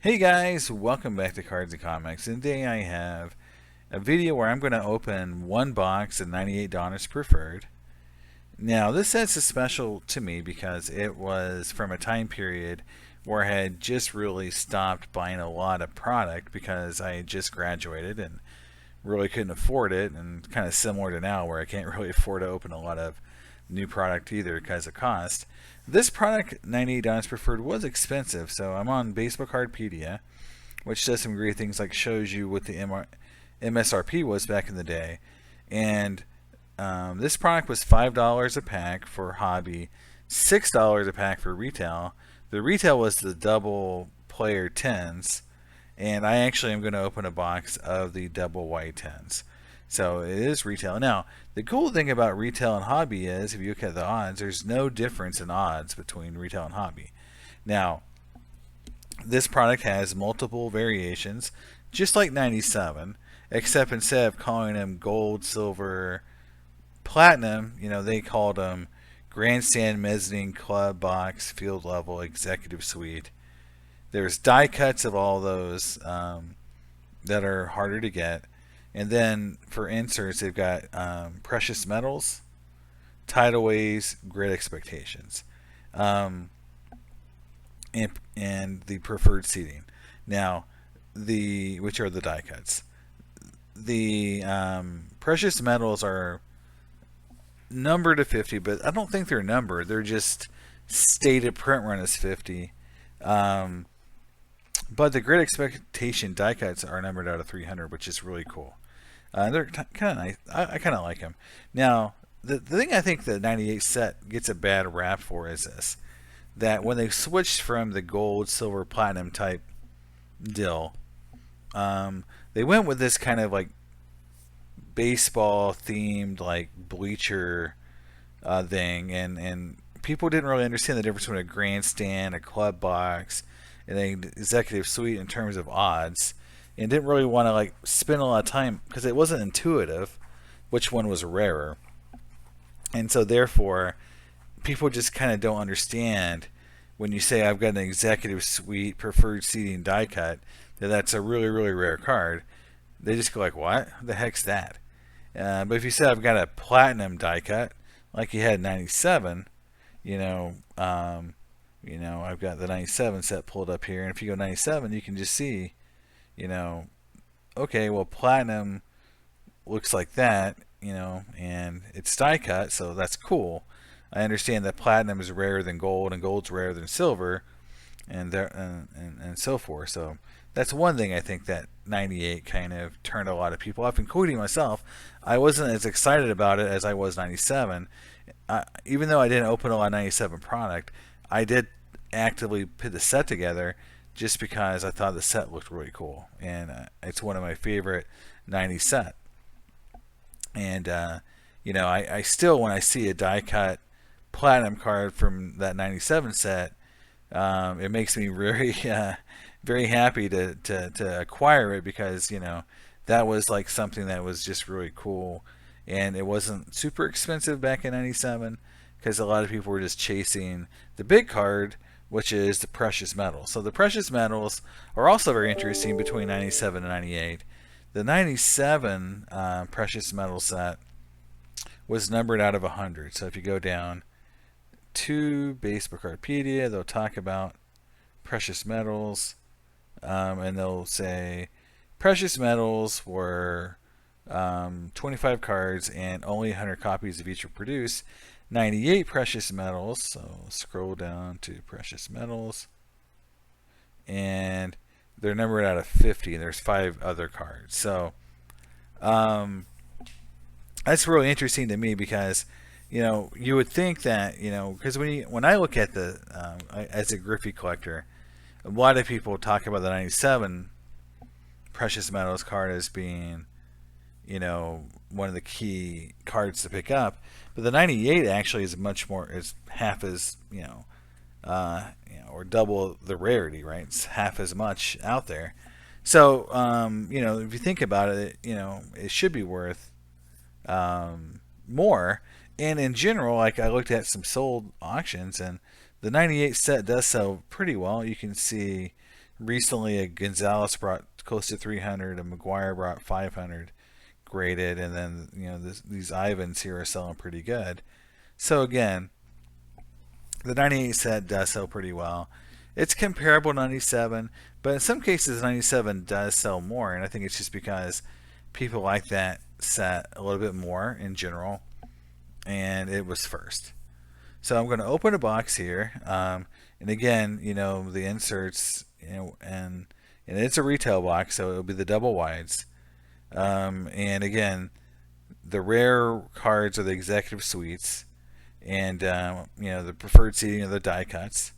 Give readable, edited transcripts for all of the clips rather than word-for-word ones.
Hey guys, welcome back to Cards and Comics. And today I have a video where I'm going to open one box of 98 Donruss Preferred. Now this set's special to me because it was from a time period where I had just really stopped buying a lot of product because I had just graduated and really couldn't afford it, and kind of similar to now where I can't really afford to open a lot of new product either because of cost. This product, 98 Donruss Preferred, was expensive, so I'm on Baseball Cardpedia, which does some great things like shows you what the MSRP was back in the day. And this product was $5 a pack for hobby, $6 a pack for retail. The retail was the double player 10s, and I actually am going to open a box of the double white 10s. So it is retail. Now, the cool thing about retail and hobby is, if you look at the odds, there's no difference in odds between retail and hobby. Now, this product has multiple variations, just like 97, except instead of calling them gold, silver, platinum, they called them Grandstand, Mezzanine, Club, Box, Field Level, Executive Suite. There's die cuts of all those that are harder to get. And then for inserts, they've got precious metals, tidal waves, grid expectations, um, and the preferred seating. Now, which are the die cuts. The precious metals are numbered to 50, but I don't think they're numbered. They're just stated print run as 50. But the grid expectation die cuts are numbered out of 300, which is really cool. They're kind of nice. I kind of like them. Now, the thing I think the 98 set gets a bad rap for is this: that when they switched from the gold, silver, platinum type deal, they went with this kind of like baseball themed, like bleacher thing, and people didn't really understand the difference between a grandstand, a club box, and an executive suite in terms of odds, and didn't really want to like spend a lot of time because it wasn't intuitive which one was rarer. And so therefore people just kind of don't understand when you say I've got an executive suite preferred seating die cut that's a really really rare card. They just go like, what the heck's that? But if you say I've got a platinum die cut like you had in 97, you know I've got the 97 set pulled up here, and if you go 97 you can just see, okay, well, platinum looks like that, and it's die cut, so that's cool. I understand that platinum is rarer than gold, and gold's rarer than silver, and so forth. So that's one thing I think that 98 kind of turned a lot of people off, including myself. I wasn't as excited about it as I was 97. Even though I didn't open a lot of 97 product, I did actively put the set together just because I thought the set looked really cool, and it's one of my favorite 90s set. And I still, when I see a die cut platinum card from that 97 set, it makes me very very happy to acquire it, because that was like something that was just really cool, and it wasn't super expensive back in 97 because a lot of people were just chasing the big card, which is the precious metals. So the precious metals are also very interesting between 97 and 98. The 97 precious metal set was numbered out of 100. So if you go down to Baseball Cardpedia, they'll talk about precious metals, and they'll say precious metals were 25 cards and only 100 copies of each were produced. 98 precious metals, so scroll down to precious metals, and they're numbered out of 50, and there's 5 other cards. So that's really interesting to me, because you would think that, because when I look at the as a Griffey collector, a lot of people talk about the 97 precious metals card as being one of the key cards to pick up, but the 98 actually is half as or double the rarity, right? It's half as much out there. So if you think about it, it should be worth more. And in general, like, I looked at some sold auctions, and the 98 set does sell pretty well. You can see recently a Gonzalez brought close to 300, a McGuire brought 500 graded, and then these Ivans here are selling pretty good. So again, the 98 set does sell pretty well. It's comparable to 97, but in some cases 97 does sell more, and I think it's just because people like that set a little bit more in general, and it was first. So I'm going to open a box here, and again, the inserts, and it's a retail box, so it'll be the double wides. And again, the rare cards are the executive suites, and the preferred seating are the die cuts.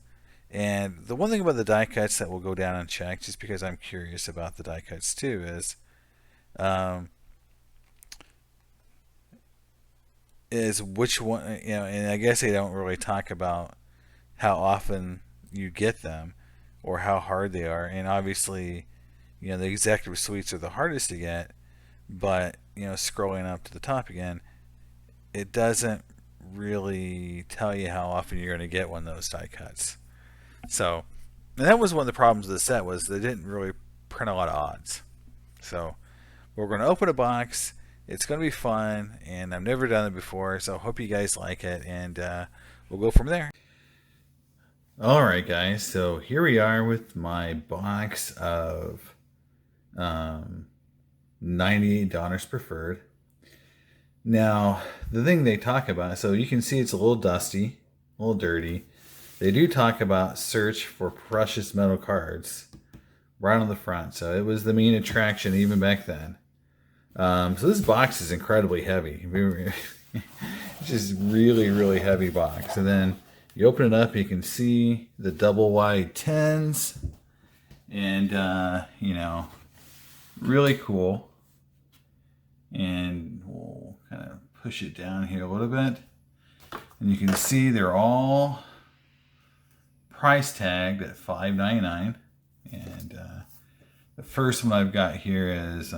And the one thing about the die cuts that will go down unchecked, just because I'm curious about the die cuts too, is which one, and I guess they don't really talk about how often you get them or how hard they are. And obviously, the executive suites are the hardest to get, but scrolling up to the top again, it doesn't really tell you how often you're going to get one of those die cuts. So, and that was one of the problems of the set, was they didn't really print a lot of odds. So we're going to open a box. It's going to be fun, and I've never done it before, so I hope you guys like it, and we'll go from there. Alright guys, so here we are with my box of 98 Donruss Preferred. Now, the thing they talk about, so you can see it's a little dusty, a little dirty. They do talk about search for precious metal cards right on the front, so it was the main attraction even back then. So this box is incredibly heavy. It's just really, really heavy box. And then you open it up, you can see the double wide 10s, and really cool. And we'll kind of push it down here a little bit, and you can see they're all price tagged at $5.99. And the first one I've got here is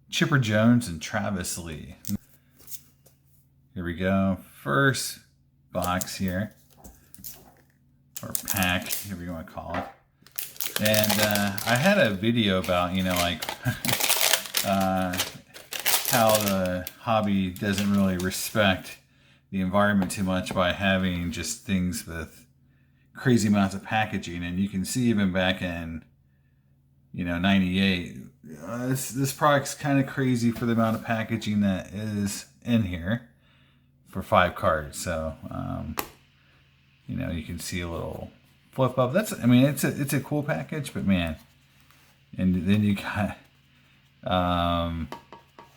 Chipper Jones and Travis Lee. Here we go. First box here, or pack, whatever you want to call it. And I had a video about, how the hobby doesn't really respect the environment too much by having just things with crazy amounts of packaging. And you can see even back in 98, this product's kind of crazy for the amount of packaging that is in here for 5 cards. So you can see a little flip up. It's a cool package, but man. And then you got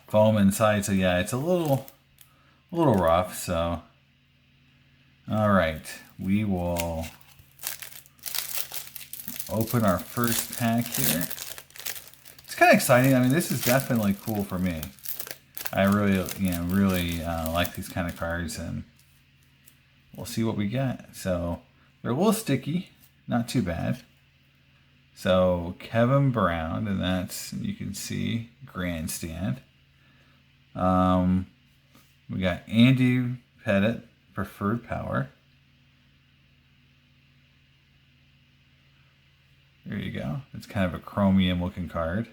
foam inside, so yeah, it's a little rough. So all right, we will open our first pack here. It's kind of exciting. I mean, this is definitely cool for me. I really like these kind of cards, and we'll see what we get. So they're a little sticky, not too bad. So Kevin Brown, and that's, you can see, Grandstand. We got Andy Pettit, Preferred Power. There you go. It's kind of a chromium looking card.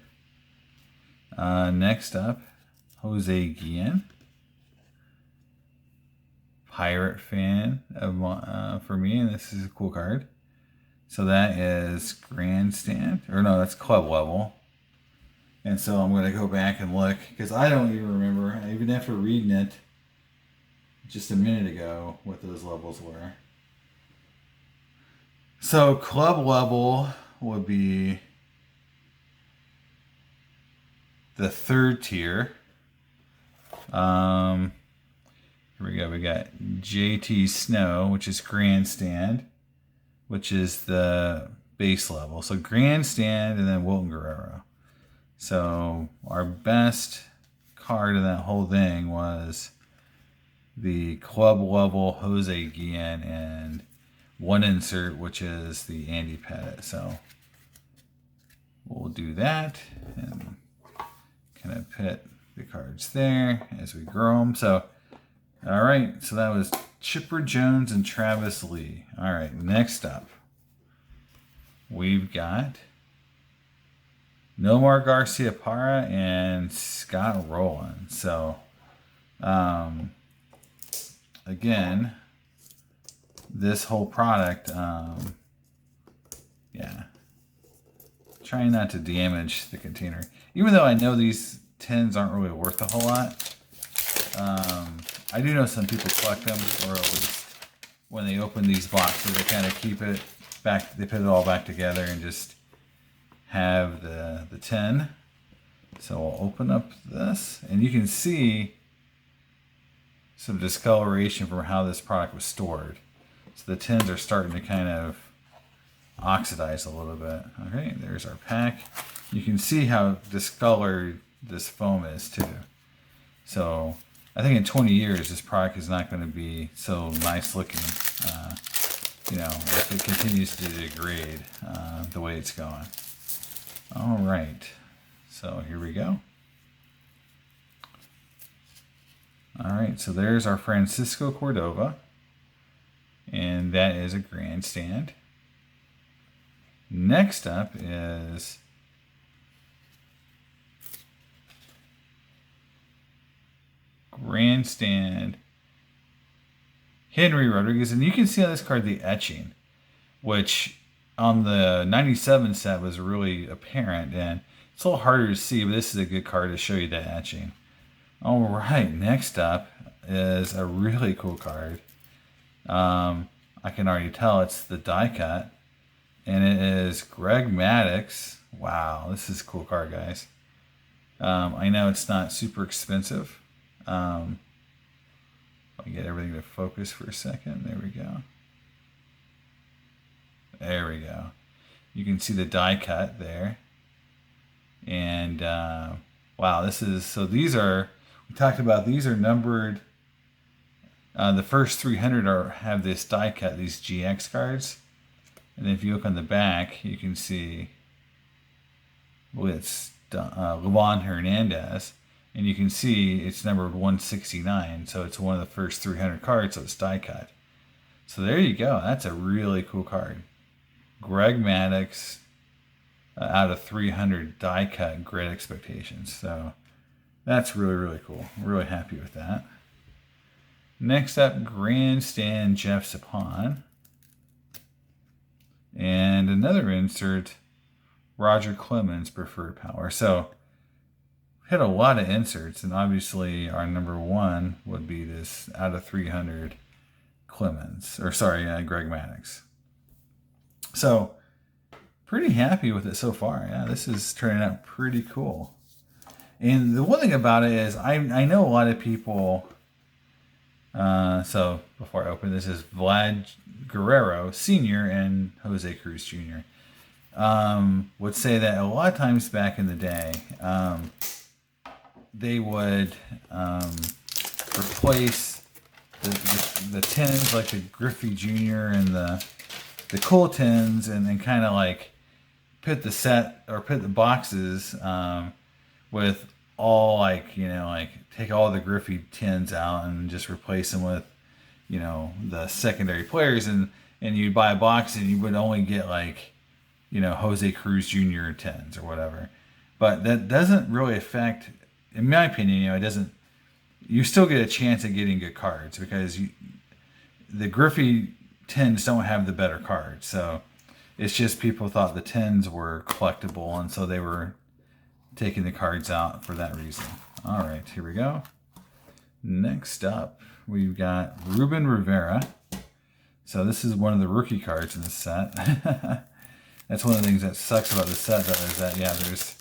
Next up, Jose Guillen. Pirate fan for me, and this is a cool card. So that is Grandstand, or no, that's club level. And so I'm going to go back and look, because I don't even remember, even after reading it just a minute ago, what those levels were. So club level would be the 3rd tier. Here we go. We got JT Snow, which is Grandstand, which is the base level. So Grandstand, and then Wilton Guerrero. So our best card in that whole thing was the club level Jose Guillen and one insert, which is the Andy Pettit. So we'll do that and kind of put the cards there as we grow them. So all right, so that was Chipper Jones and Travis Lee. All right, next up, we've got Nomar Garciaparra and Scott Rowland. So, again, this whole product, yeah, trying not to damage the container. Even though I know these tins aren't really worth a whole lot, I do know some people collect them, or at least when they open these boxes, they kind of keep it back, they put it all back together and just have the tin. So I'll open up this, and you can see some discoloration from how this product was stored. So the tins are starting to kind of oxidize a little bit. Okay, there's our pack. You can see how discolored this foam is too. So I think in 20 years, this product is not going to be so nice looking, you know, if it continues to degrade the way it's going. All right, so here we go. All right, so there's our Francisco Cordova, and that is a Grandstand. Next up is Grandstand Henry Rodriguez, and you can see on this card the etching, which on the 97 set was really apparent, and it's a little harder to see, but this is a good card to show you that etching. All right, next up is a really cool card. I can already tell it's the die cut, and it is Greg Maddox. Wow, this is a cool card, guys. I know it's not super expensive. Let me get everything to focus for a second. There we go. There we go. You can see the die cut there. And wow, this is, so these are, we talked about, these are numbered. The first 300 have this die cut, these GX cards. And if you look on the back, you can see, well, it's Levon Hernandez. And you can see it's numbered 169. So it's one of the first 300 cards, so it's die cut. So there you go. That's a really cool card. Greg Maddox out of 300 die cut, Great Expectations. So that's really, really cool. I'm really happy with that. Next up, Grandstand Jeff Sapon. And another insert, Roger Clemens Preferred Power. So hit a lot of inserts, and obviously our number one would be this out of 300 Clemens, or sorry, Greg Maddox. So pretty happy with it so far. Yeah, this is turning out pretty cool. And the one thing about it is I know a lot of people, so before I open this, is Vlad Guerrero Sr. and Jose Cruz Jr. Would say that a lot of times back in the day, they would replace the tins, like the Griffey Jr. and the cool tins, and then kind of like put the set or put the boxes with all, like, you know, like take all the Griffey tins out and just replace them with, you know, the secondary players, and you buy a box and you would only get, like, you know, Jose Cruz Jr. tins or whatever. But that doesn't really affect, in my opinion, you know, it doesn't, you still get a chance at getting good cards because the Griffey tins don't have the better cards. So it's just people thought the tins were collectible, and so they were taking the cards out for that reason. All right, here we go. Next up, we've got Reuben Rivera. So this is one of the rookie cards in the set. That's one of the things that sucks about the set, though, is that, yeah, there's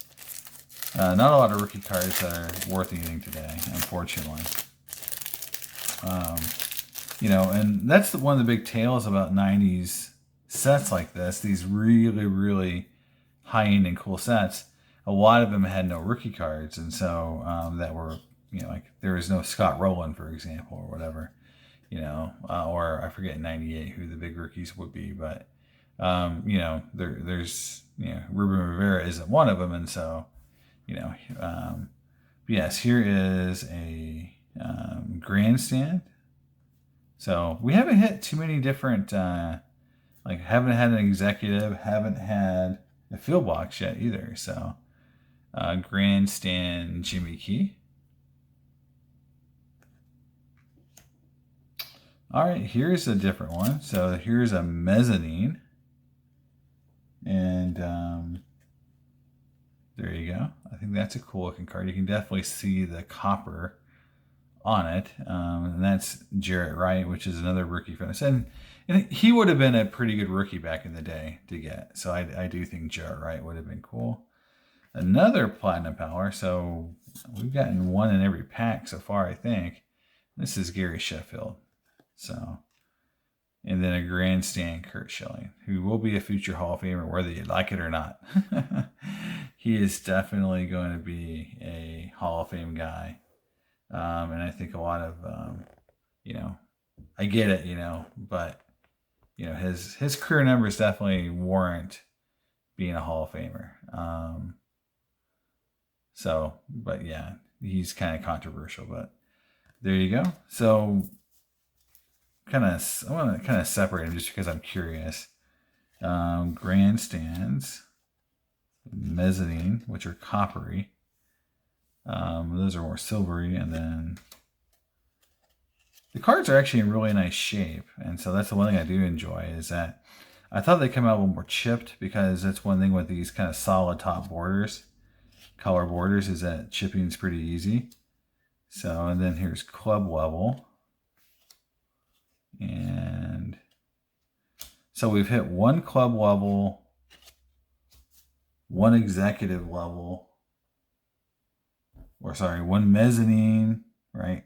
not a lot of rookie cards that are worth anything today, unfortunately. You know, and that's one of the big tales about 90s sets like this, these really, really high-end and cool sets. A lot of them had no rookie cards, and so that were, you know, like there was no Scott Rowland, for example, or whatever, you know, or I forget in 98 who the big rookies would be, but, you know, there's, you know, Reuben Rivera isn't one of them, and so, you know, yes, here is a Grandstand. So we haven't hit too many different Like, haven't had an executive, haven't had a field box yet either. So, Grandstand Jimmy Key. All right, here's a different one. So here's a mezzanine. And there you go. I think that's a cool looking card. You can definitely see the copper on it. And that's Jarrett Wright, which is another rookie from us. And he would have been a pretty good rookie back in the day to get. So I do think Jarrett Wright would have been cool. Another Platinum Power. So we've gotten one in every pack so far, I think. This is Gary Sheffield. So, and then a Grandstand Kurt Schilling, who will be a future Hall of Famer, whether you like it or not. He is definitely going to be a Hall of Fame guy. And I think a lot of, I get it, but, his career numbers definitely warrant being a Hall of Famer. But yeah, he's kind of controversial, but there you go. So, I want to kind of separate them just because I'm curious. Grandstands, mezzanine, which are coppery. Those are more silvery, and then the cards are actually in really nice shape, and so that's the one thing I do enjoy is that I thought they come out a little more chipped, because that's one thing with these kind of solid top borders, color borders, is that chipping is pretty easy. So, and then here's club level. And so we've hit one club level, one executive level, one mezzanine, right?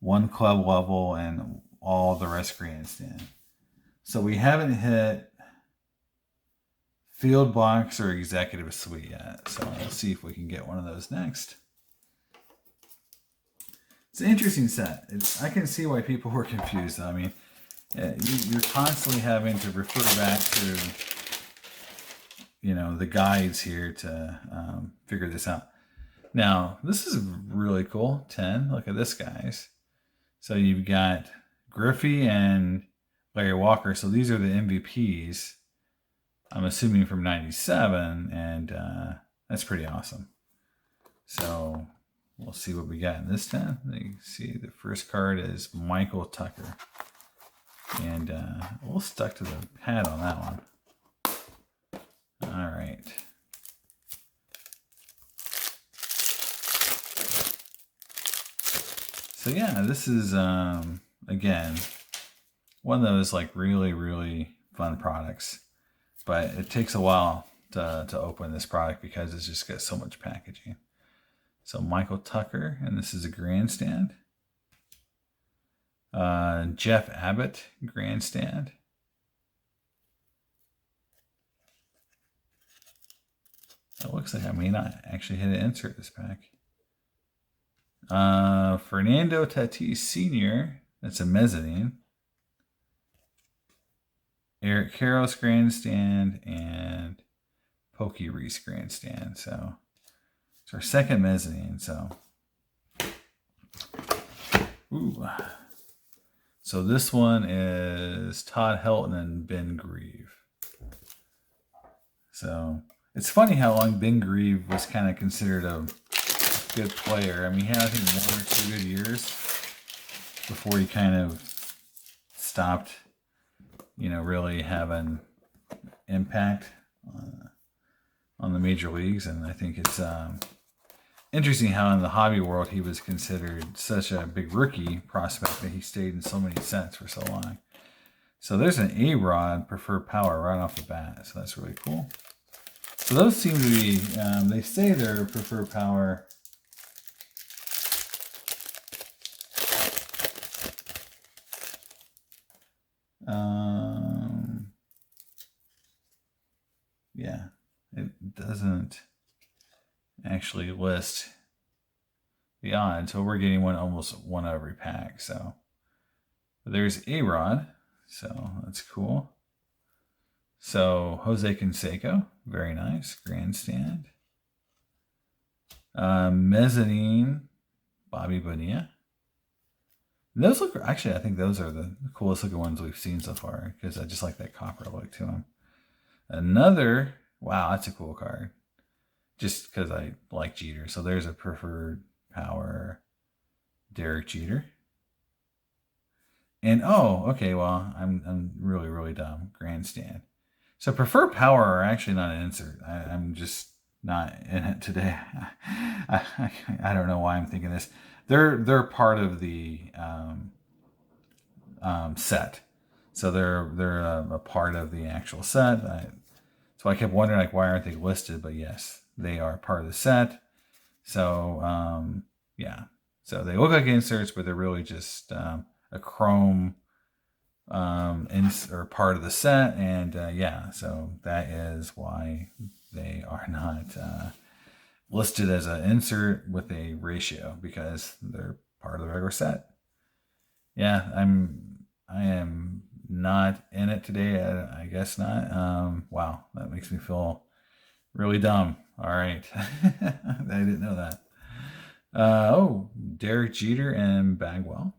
One club level, and all the rest Grandstand. So we haven't hit field box or executive suite yet. So let's see if we can get one of those next. It's an interesting set. I can see why people were confused. I mean, you're constantly having to refer back to, the guides here to figure this out. Now, this is really cool. 10. Look at this, guys. So you've got Griffey and Larry Walker. So these are the MVPs, I'm assuming, from 97. And that's pretty awesome. So we'll see what we got in this 10. You can see the first card is Michael Tucker. And we'll stuck to the pad on that one. All right. So yeah, this is, again, one of those like really, really fun products. But it takes a while to open this product because it's just got so much packaging. So Michael Tucker, and this is a Grandstand. Jeff Abbott, Grandstand. It looks like I may not actually hit an insert this pack. Fernando Tatis Sr., that's a mezzanine. Eric Karros Grandstand, and Pokey Reese Grandstand. So it's our second mezzanine. So, ooh. So this one is Todd Helton and Ben Grieve. So it's funny how long Ben Grieve was kind of considered a good player. I mean, he had, I think, 1 or 2 good years before he kind of stopped, really having impact on the major leagues. And I think it's interesting how in the hobby world he was considered such a big rookie prospect that he stayed in so many sets for so long. So there's an A-Rod preferred power right off the bat. So that's really cool. So those seem to be, they say they're preferred power. Yeah, it doesn't actually list the odds. So we're getting almost one every pack. So there's A-Rod. So that's cool. So Jose Canseco, very nice. Grandstand. Mezzanine, Bobby Bonilla. And those look, actually, I think those are the coolest looking ones we've seen so far, because I just like that copper look to them. Another, wow, that's a cool card. Just because I like Jeter. So there's a preferred power Derek Jeter. And oh, okay, well, I'm really, really dumb. Grandstand. So preferred power are actually not an insert. I'm just not in it today. I don't know why I'm thinking this. They're part of the set. So they're a part of the actual set. So I kept wondering, like, why aren't they listed? But yes, they are part of the set. So yeah. So they look like inserts, but they're really just a chrome or part of the set. And yeah, so that is why they are not listed as an insert with a ratio, because they're part of the regular set. Yeah, I am not in it today. I guess not. Wow, that makes me feel really dumb. All right. I didn't know that. Oh, Derek Jeter and Bagwell.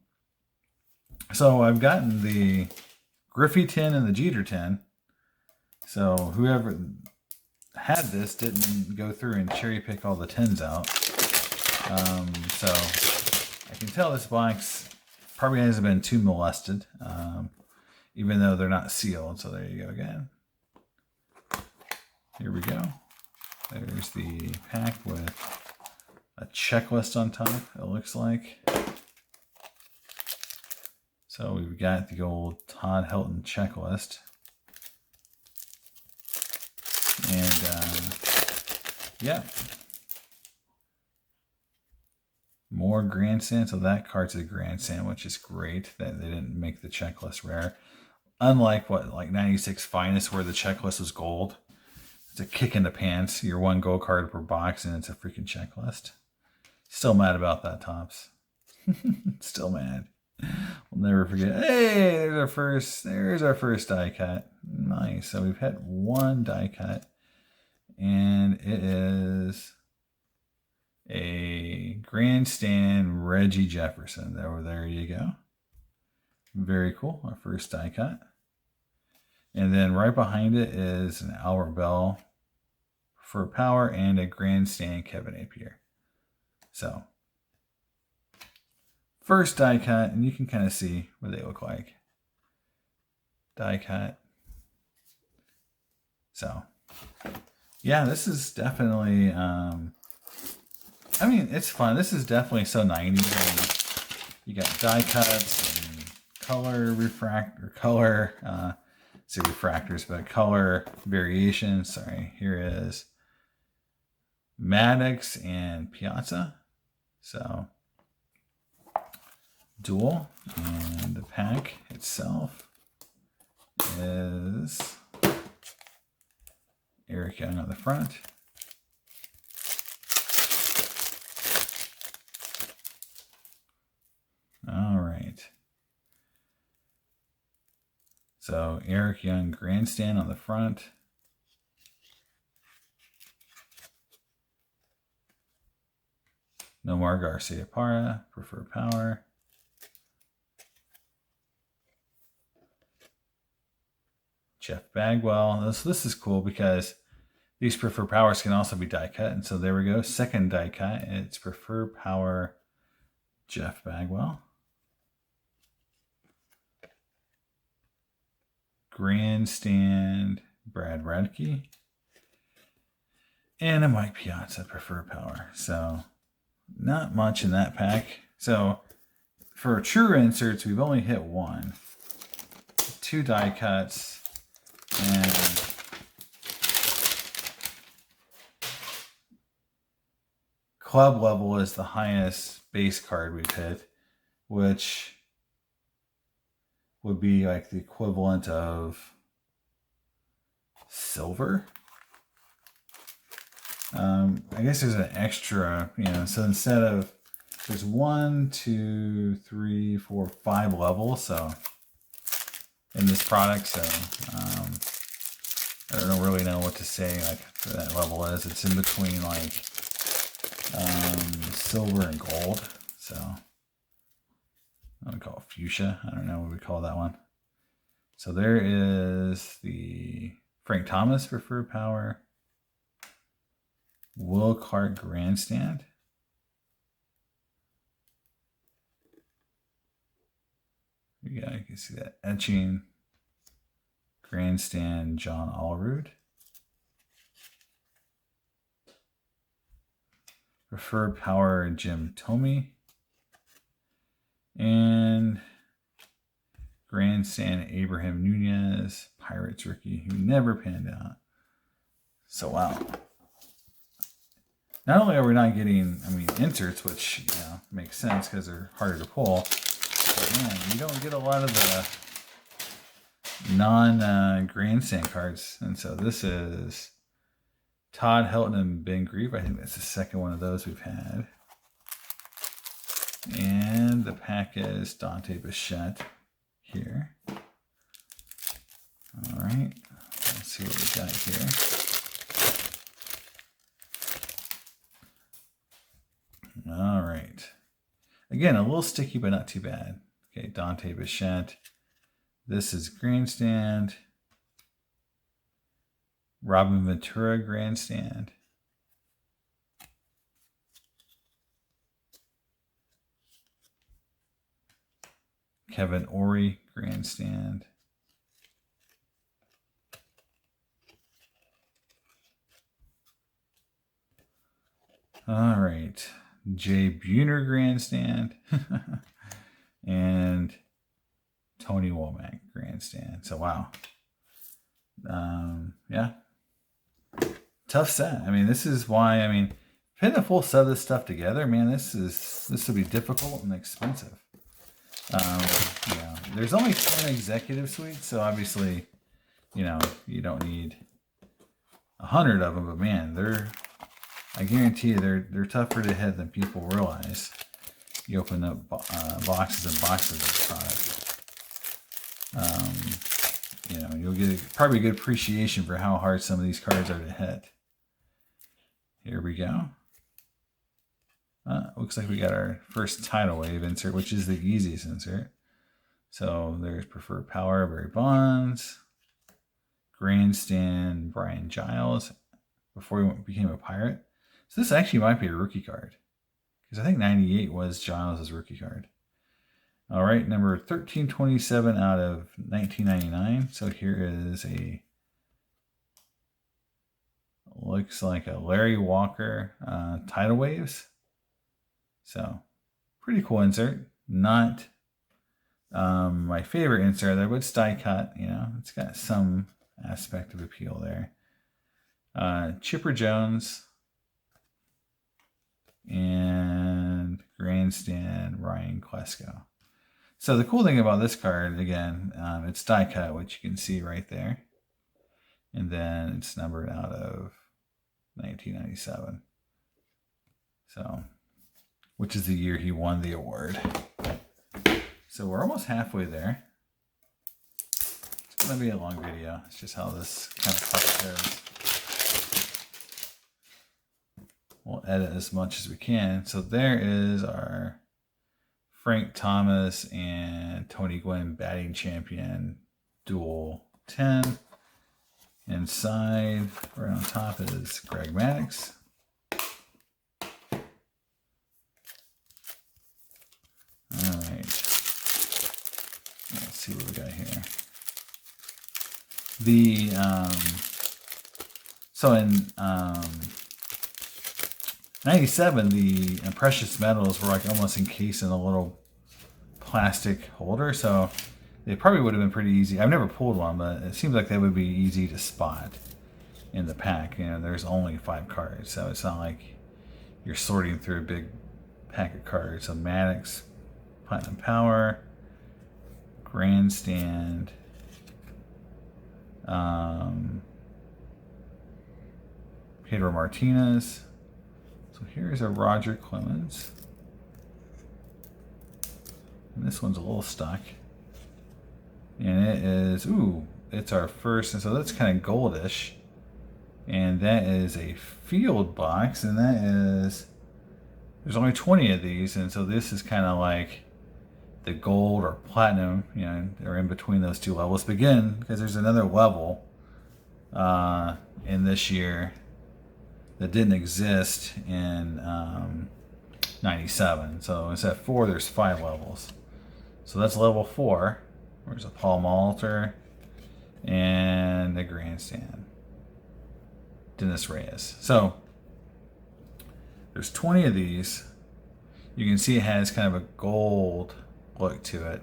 So I've gotten the Griffey 10 and the Jeter 10. So whoever had this didn't go through and cherry pick all the 10s out. So I can tell this box probably hasn't been too molested, even though they're not sealed. So there you go again. Here we go. There's the pack with a checklist on top, it looks like. So we've got the old Todd Helton checklist. And yeah. More Grandstand. So that card's a Grandstand, which is great that they didn't make the checklist rare. Unlike like 96 Finest, where the checklist was gold. It's a kick in the pants. You're one gold card per box, and it's a freaking checklist. Still mad about that, Tops. Still mad. We'll never forget. Hey, there's our first die cut. Nice. So we've had one die cut, and it is a Grandstand Reggie Jefferson. There you go. Very cool. Our first die cut. And then right behind it is an Albert Bell for power and a Grandstand Kevin Napier. So, first die cut, and you can kind of see what they look like. Die cut. So, yeah, this is definitely, I mean, it's fun. This is definitely so 90s. You got die cuts and color refractors, but color variations. Sorry, here is Maddox and Piazza. So dual, and the pack itself is Eric Young on the front. All right. So Eric Young Grandstand on the front. Nomar Garcia Parra, preferred power. Jeff Bagwell. This is cool because these preferred powers can also be die cut. And so there we go. Second die cut. It's preferred power Jeff Bagwell. Grandstand Brad Radke. And a Mike Piazza preferred power. So not much in that pack. So for true inserts, we've only hit one. 2 die cuts. And club level is the highest base card we've hit, which would be like the equivalent of silver. I guess there's an extra, so instead of, there's 1, 2, 3, 4, 5 levels, so in this product, so I don't really know what to say like that level is. It's in between like silver and gold, so I would call it fuchsia. I don't know what we call that one. So there is the Frank Thomas Preferred Power, Will Clark Grandstand, yeah, you can see that etching, Grandstand John Allrood, Preferred Power Jim Thome, and Grandstand Abraham Nunez, Pirates rookie, who never panned out. So wow. Not only are we not getting, inserts, which, makes sense because they're harder to pull, but man, you don't get a lot of the non-grandstand cards. And so this is Todd Helton and Ben Grieve. I think that's the second one of those we've had. And the pack is Dante Bichette here. All right, let's see what we got here. All right. Again, a little sticky, but not too bad. Okay, Dante Bichette. This is Grandstand. Robin Ventura Grandstand. Kevin Ory Grandstand. All right. Jay Buhner Grandstand. And Tony Womack Grandstand. So, wow. Yeah. Tough set. This is why, putting a full set of this stuff together, man, this will be difficult and expensive. There's only 10 executive suites, so obviously, you don't need 100 of them, but man, I guarantee you they're tougher to hit than people realize. You open up boxes and boxes of product. You'll get probably a good appreciation for how hard some of these cards are to hit. Here we go. Looks like we got our first tidal wave insert, which is the easiest insert. So there's Preferred Power, Barry Bonds, Grandstand, Brian Giles, before he became a Pirate. So this actually might be a rookie card, because I think 98 was Giles' rookie card. All right, number 1327 out of 1999. So here is looks like a Larry Walker Tidal Waves. So pretty cool insert. Not my favorite insert there, but it's die cut. It's got some aspect of appeal there. Chipper Jones and Grandstand Ryan Klesko. So the cool thing about this card, again, it's die cut, which you can see right there. And then it's numbered out of 1997. So, which is the year he won the award. So we're almost halfway there. It's going to be a long video. It's just how this kind of card goes. We'll edit as much as we can. So there is our Frank Thomas and Tony Gwynn batting champion dual 10. Inside, right on top, is Greg Maddox. All right. Let's see what we got here. So in 97, the precious metals were like almost encased in a little plastic holder, so they probably would have been pretty easy. I've never pulled one, but it seems like they would be easy to spot in the pack. There's only 5 cards, so it's not like you're sorting through a big pack of cards. So Maddox, Platinum Power, Grandstand, Pedro Martinez. So here's a Roger Clemens. And this one's a little stuck. And it is, it's our first, and so that's kind of goldish. And that is a field box, and that is, there's only 20 of these, and so this is kind of like the gold or platinum, or in between those two levels. But again, because there's another level in this year that didn't exist in 97. So instead of 4, there's 5 levels. So that's level 4. There's a Paul Malter and a Grandstand. Dennis Reyes. So there's 20 of these. You can see it has kind of a gold look to it.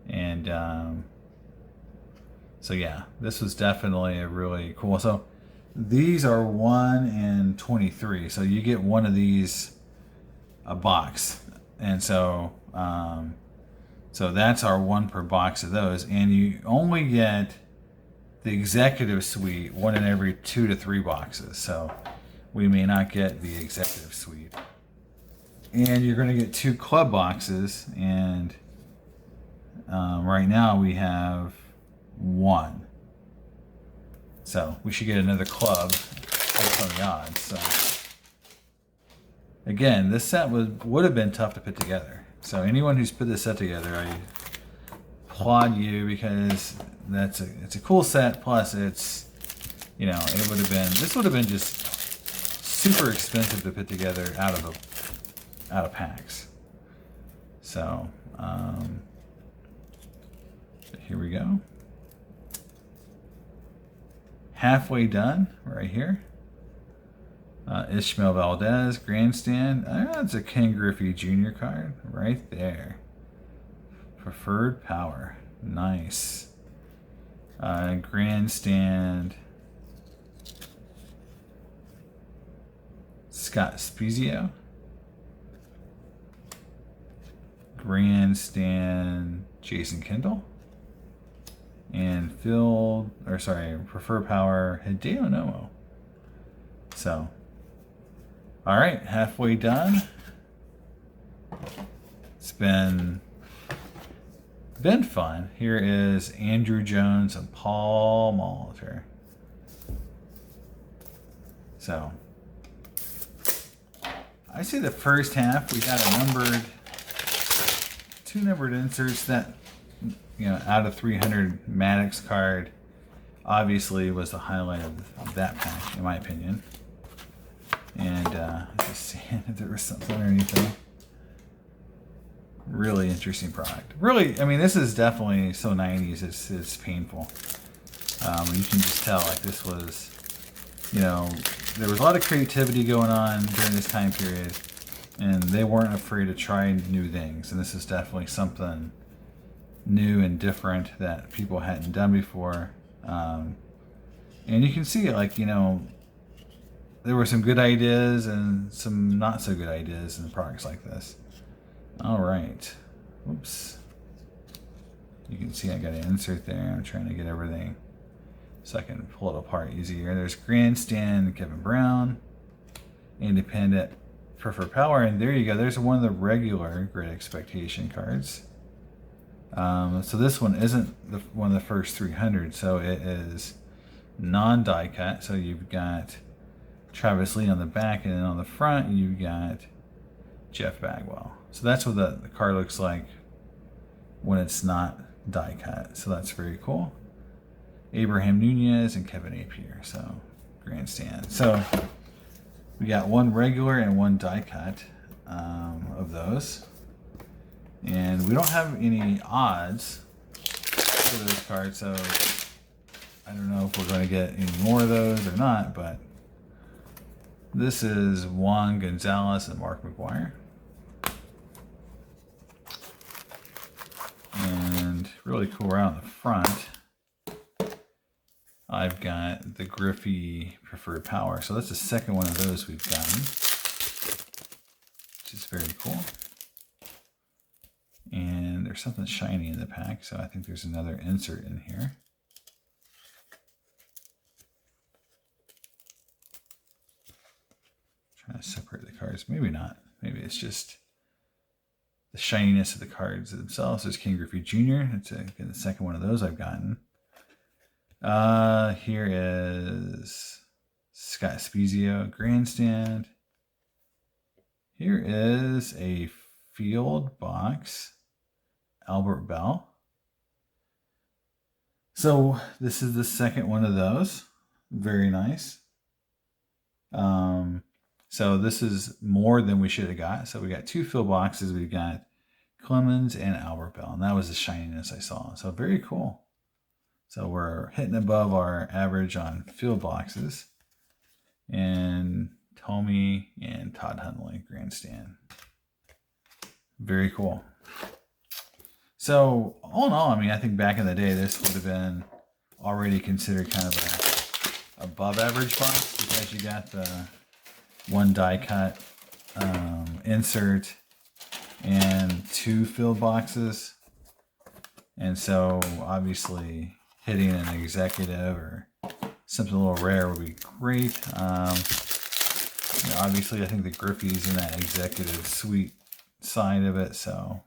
And so yeah, this was definitely a really cool. So these are 1 in 23. So you get one of these a box. And so so that's our 1 per box of those. And you only get the executive suite 1 in every 2 to 3 boxes. So we may not get the executive suite. And you're going to get 2 club boxes. And right now we have 1. So we should get another club based on the odds. So again, this set would have been tough to put together. So anyone who's put this set together, I applaud you, because it's a cool set. Plus, it's it would have been this would have been just super expensive to put together out of packs. So here we go. Halfway done right here. Ishmael Valdez, Grandstand. That's a Ken Griffey Jr. card right there. Preferred Power. Nice. Grandstand. Scott Spezio. Grandstand. Jason Kendall. And Preferred Power. Hideo Nomo. So, all right, halfway done. It's been fun. Here is Andrew Jones and Paul Malter. So, I say the first half we got two numbered inserts that, out of 300 Maddox card obviously was the highlight of that pack, in my opinion. And just seeing if there was something or anything. Really interesting product. Really, I mean, this is definitely so 90s. It's painful. You can just tell, like, this was, there was a lot of creativity going on during this time period, and they weren't afraid to try new things. And this is definitely something new and different that people hadn't done before. And you can see, like, there were some good ideas and some not so good ideas in products like this. All right. Oops. You can see I got an insert there. I'm trying to get everything so I can pull it apart easier. There's Grandstand, Kevin Brown, Independent, Preferred Power, and there you go. There's one of the regular Great Expectation cards. So this one isn't one of the first 300, so it is non-die cut. So you've got Travis Lee on the back, and then on the front you've got Jeff Bagwell. So that's what the card looks like when it's not die cut. So that's very cool. Abraham Nunez and Kevin Napier. So Grandstand. So we got one regular and one die cut of those. And we don't have any odds for those cards, so I don't know if we're going to get any more of those or not, but this is Juan Gonzalez and Mark McGuire. And really cool around the front, I've got the Griffey Preferred Power. So that's the second one of those we've gotten, which is very cool. And there's something shiny in the pack, so I think there's another insert in here. Trying to separate the cards. Maybe not. Maybe it's just the shininess of the cards themselves. There's King Griffey Jr. It's again the second one of those I've gotten. Here is Scott Spezio, Grandstand. Here is a field box Albert Bell. So this is the second one of those. Very nice. So this is more than we should have got. So we got 2 fill boxes. We've got Clemens and Albert Bell, and that was the shininess I saw. So very cool. So we're hitting above our average on field boxes. And Tommy and Todd Hundley, Grandstand. Very cool. So all in all, I mean, I think back in the day, this would have been already considered kind of a above average box, because you got the 1 die cut insert and 2 filled boxes. And so obviously hitting an executive or something a little rare would be great. Obviously I think the Griffey's in that executive suite side of it, so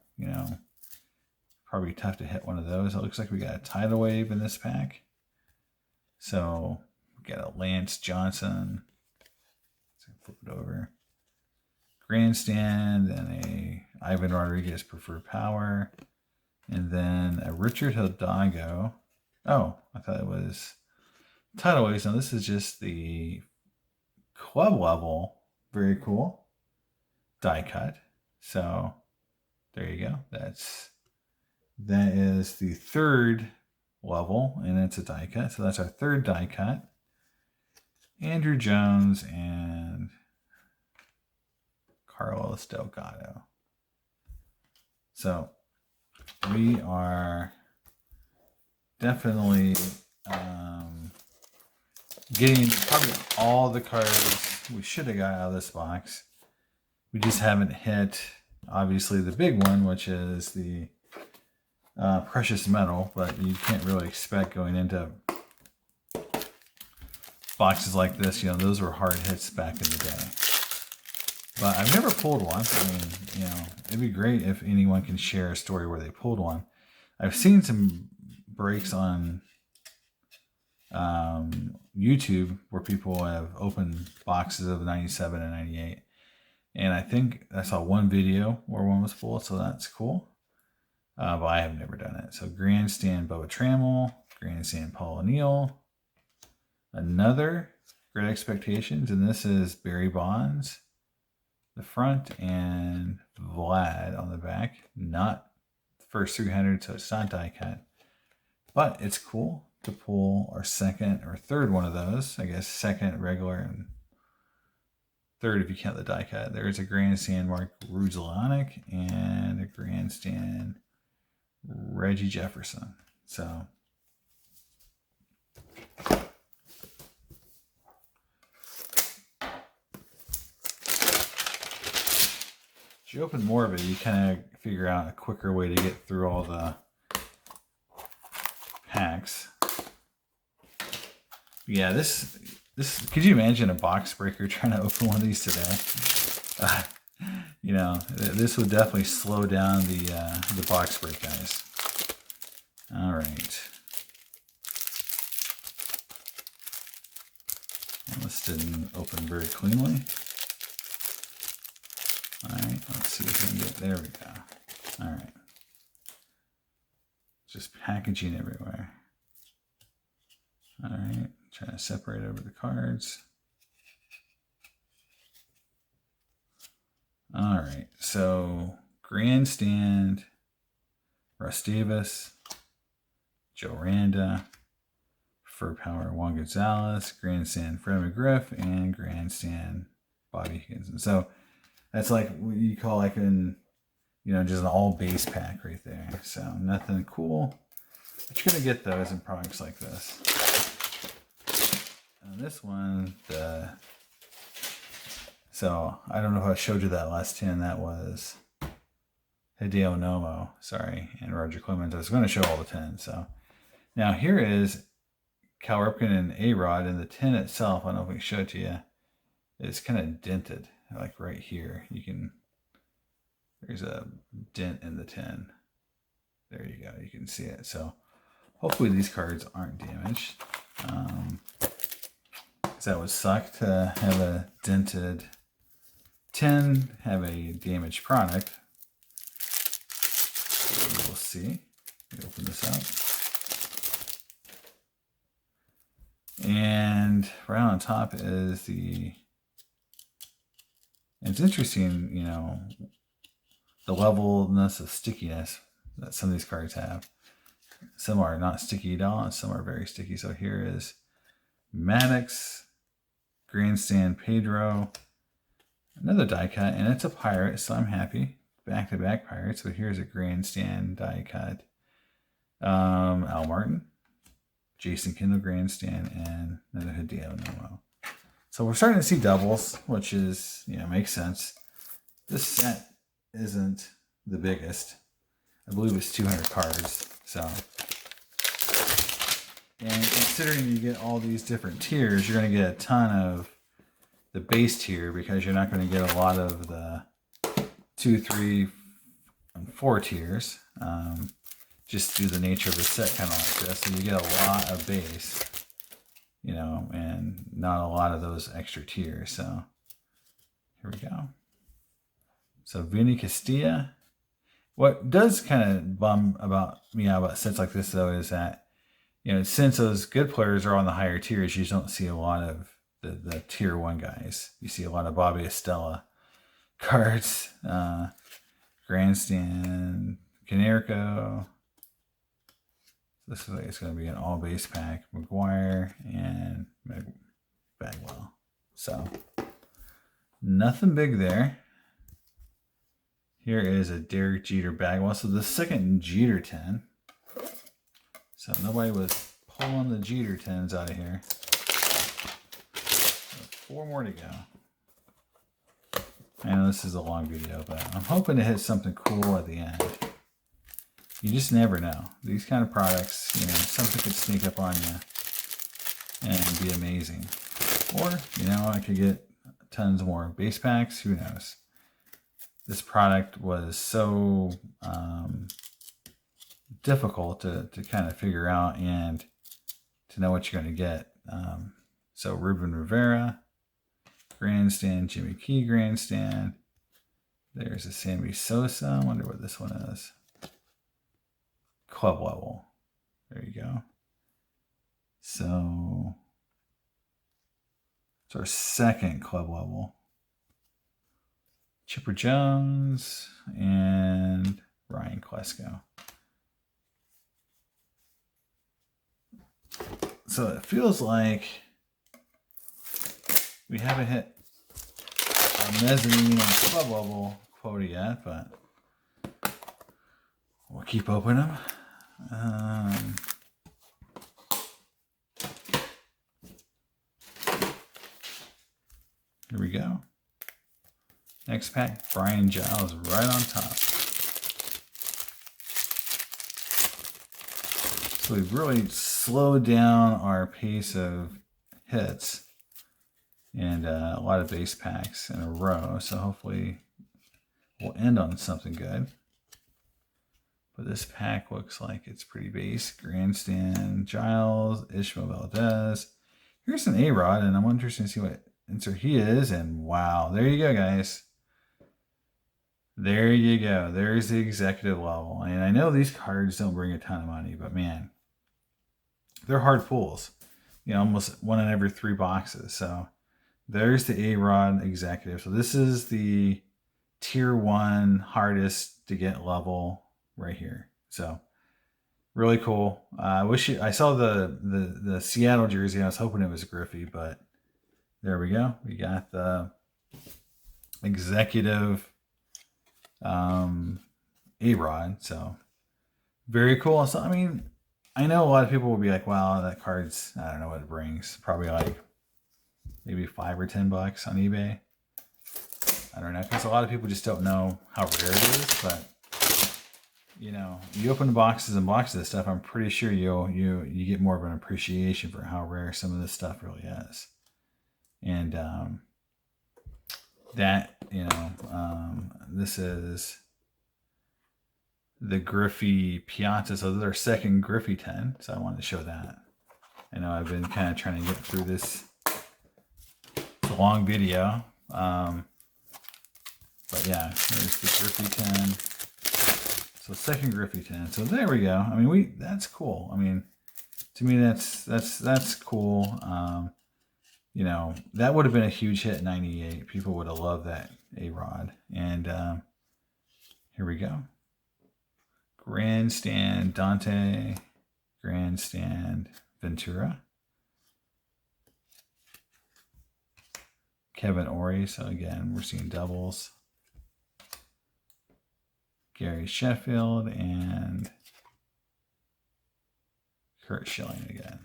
probably tough to hit one of those. It looks like we got a tidal wave in this pack. So we got a Lance Johnson. Let's flip it over. Grandstand and a Ivan Rodriguez Preferred Power. And then a Richard Hidalgo. Oh, I thought it was tidal waves. Now this is just the club level. Very cool. Die cut. So there you go. That is the 3rd level, and it's a die cut. So that's our 3rd die cut. Andrew Jones and Carlos Delgado. So we are definitely getting probably all the cards we should have got out of this box. We just haven't hit, obviously, the big one, which is the precious metal, but you can't really expect going into boxes like this. Those were hard hits back in the day. But I've never pulled one. I mean, it'd be great if anyone can share a story where they pulled one. I've seen some breaks on YouTube where people have opened boxes of 97 and 98. And I think I saw one video where one was full, so that's cool. But I have never done it. So Grandstand Bubba Trammell, Grandstand Paul O'Neill, another Great Expectations, and this is Barry Bonds, the front, and Vlad on the back. Not the first 300, so it's not die cut. But it's cool to pull our 2nd or 3rd one of those. I guess 2nd regular and 3rd if you count the die cut. There's a Grandstand Mark Ruzelanic and a Grandstand Reggie Jefferson. So as you open more of it, you kind of figure out a quicker way to get through all the packs. Yeah, this could you imagine a box breaker trying to open one of these today? This would definitely slow down the box break, guys. All right. Well, this didn't open very cleanly. All right, let's see if we can get, there we go. All right. Just packaging everywhere. All right, trying to separate over the cards. All right, so Grandstand, Russ Davis, Joe Randa, Preferred Power Juan Gonzalez, Grandstand Fred McGriff, and Grandstand Bobby Higginson. So that's like what you call like just an all base pack right there. So nothing cool, but you're gonna get those in products like this. And this one, so I don't know if I showed you that last 10. That was Hideo Nomo, sorry, and Roger Clemens. I was going to show all the 10. So now here is Cal Ripken and A-Rod, and the 10 itself, I don't know if we can show it to you, it's kind of dented, like right here. There's a dent in the 10. There you go, you can see it. So hopefully these cards aren't damaged. That would suck to have a dented 10, have a damaged product. We'll see. Let me open this up. And right on top is the... It's interesting, you know, the levelness of stickiness that some of these cards have. Some are not sticky at all, and some are very sticky. So here is Maddox, Grandstand, Pedro, another die cut, and it's a pirate, so I'm happy. Back-to-back pirates. So here's a Grandstand die cut. Al Martin, Jason Kindle Grandstand, and another Hideo Nomo. So we're starting to see doubles, which is, you know, makes sense. This set isn't the biggest. I believe it's 200 cards. So, and considering you get all these different tiers, you're going to get a ton of the base tier because you're not going to get a lot of the 2, 3, and 4 tiers. Just due to the nature of the set, kind of like this. So you get a lot of base, you know, and not a lot of those extra tiers. So here we go. So Vinny Castilla. What does kind of bum me out about sets like this, though, is that, you know, since those good players are on the higher tiers, you just don't see a lot of the tier 1 guys. You see a lot of Bobby Estella cards, Grandstand, Canerico. This is like it's going to be an all base pack, McGuire and Bagwell. So nothing big there. Here is a Derek Jeter Bagwell. So the second Jeter 10. So nobody was pulling the Jeter 10s out of here. So 4 more to go. I know this is a long video, but I'm hoping to hit something cool at the end. You just never know. These kind of products, you know, something could sneak up on you and be amazing. Or, you know, I could get tons more base packs. Who knows? This product was so difficult to kind of figure out and to know what you're going to get. So Reuben Rivera, Grandstand, Jimmy Key Grandstand. There's a Sammy Sosa. I wonder what this one is. Club level. There you go. So it's our second club level. Chipper Jones and Ryan Klesko. So it feels like we haven't hit our mezzanine and club level quota yet, but we'll keep opening them. Here we go. Next pack, Brian Giles right on top. So we've really slowed down our pace of hits and a lot of base packs in a row. So hopefully we'll end on something good. But this pack looks like it's pretty base. Grandstand, Giles, Ishmael Valdez. Here's an A-Rod, and I'm interested to see what insert he is. And wow, there you go, guys. There you go. There's the executive level. And I know these cards don't bring a ton of money, but man, they're hard pulls. You know, almost 1 in every 3 boxes. So there's the A-Rod executive. So this is the tier 1 hardest to get level right here. So really cool. I saw the Seattle jersey. I was hoping it was Griffey, but there we go. We got the executive A-Rod. So very cool. So I mean, I know a lot of people will be like, wow, that card's, I don't know what it brings. Probably like maybe $5 or $10 on eBay. I don't know, because a lot of people just don't know how rare it is. But you know, you open boxes and boxes of stuff, I'm pretty sure you get more of an appreciation for how rare some of this stuff really is. And that, you know, this is the Griffey Piazza. So this is our second Griffey 10. So I wanted to show that. I know I've been kind of trying to get through this. It's a long video. But yeah, there's the Griffey 10. So second Griffey 10. So there we go. I mean, that's cool. I mean, to me, that's cool. You know, that would have been a huge hit in '98. People would have loved that A-Rod. And here we go. Grandstand Dante, Grandstand Ventura, Kevin Ory. So again, we're seeing doubles. Gary Sheffield and Kurt Schilling again.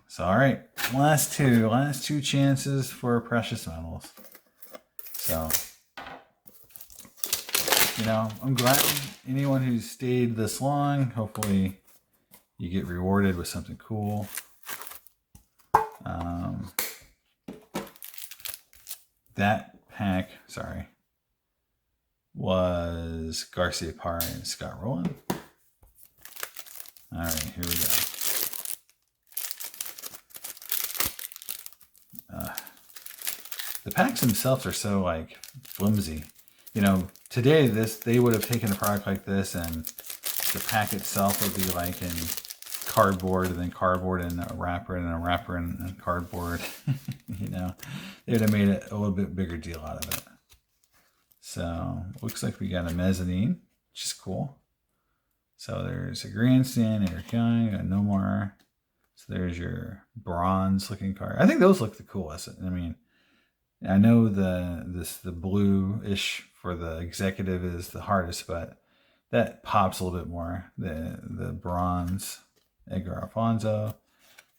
So, all right, last two chances for precious metals. So, you know, I'm glad anyone who's stayed this long, hopefully you get rewarded with something cool. That pack, sorry, was Garcia Parra and Scott Rowland. All right, here we go. The packs themselves are so like flimsy. You know, today they would have taken a product like this and the pack itself would be like in cardboard and then cardboard and a wrapper and a wrapper and cardboard. You know, they would have made a little bit bigger deal out of it. So looks like we got a mezzanine, which is cool. So there's a Grandstand, Eric Young, a Nomar. So there's your bronze looking card. I think those look the coolest. I mean, I know the blue-ish for the executive is the hardest, but that pops a little bit more. The bronze, Edgar Alfonso,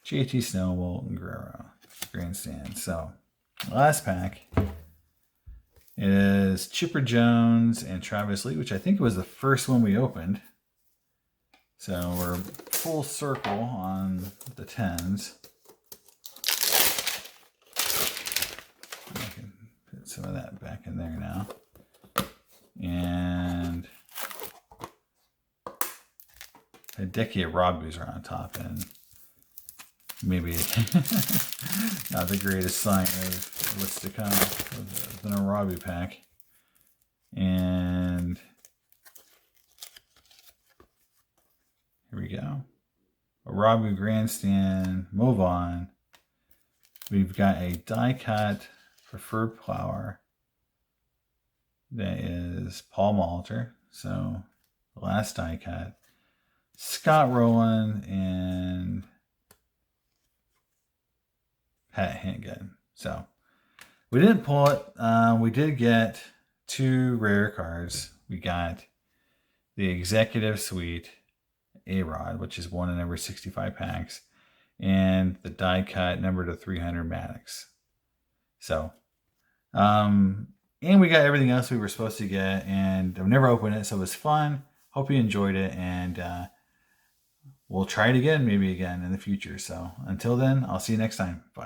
JT Snowbolt, and Guerrero, Grandstand. So last pack is Chipper Jones and Travis Lee, which I think was the first one we opened. So we're full circle on the 10s. I can put some of that back in there now. And Hideki Arabu's are on top, and maybe not the greatest sign of what's to come with an Arabu pack. And here we go. Arabu Grandstand, move on. We've got a die cut preferred flower. That is Paul Malter. So the last die cut. Scott Rowland and Pat Handgun. So we didn't pull it. We did get two rare cards. We got the Executive Suite A-Rod, which is 1 in every 65 packs, and the die cut number to 300 Maddox. So, and we got everything else we were supposed to get, and I've never opened it, so it was fun. Hope you enjoyed it, and we'll try it again, maybe again in the future. So until then, I'll see you next time. Bye.